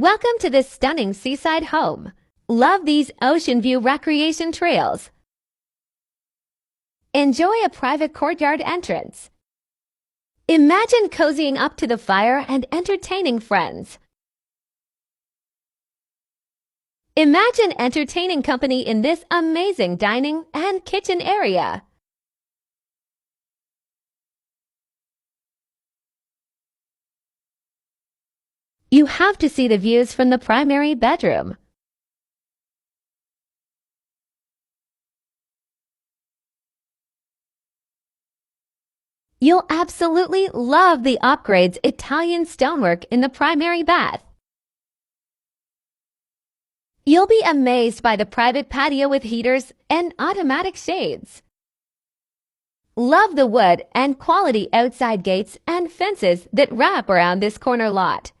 Welcome to this stunning seaside home. Love these ocean view recreation trails. Enjoy a private courtyard entrance. Imagine cozying up to the fire and entertaining friends. Imagine entertaining company in this amazing dining and kitchen area. You have to see the views from the primary bedroom. You'll absolutely love the upgrades Italian stonework in the primary bath. You'll be amazed by the private patio with heaters and automatic shades. Love the wood and quality outside gates and fences that wrap around this corner lot.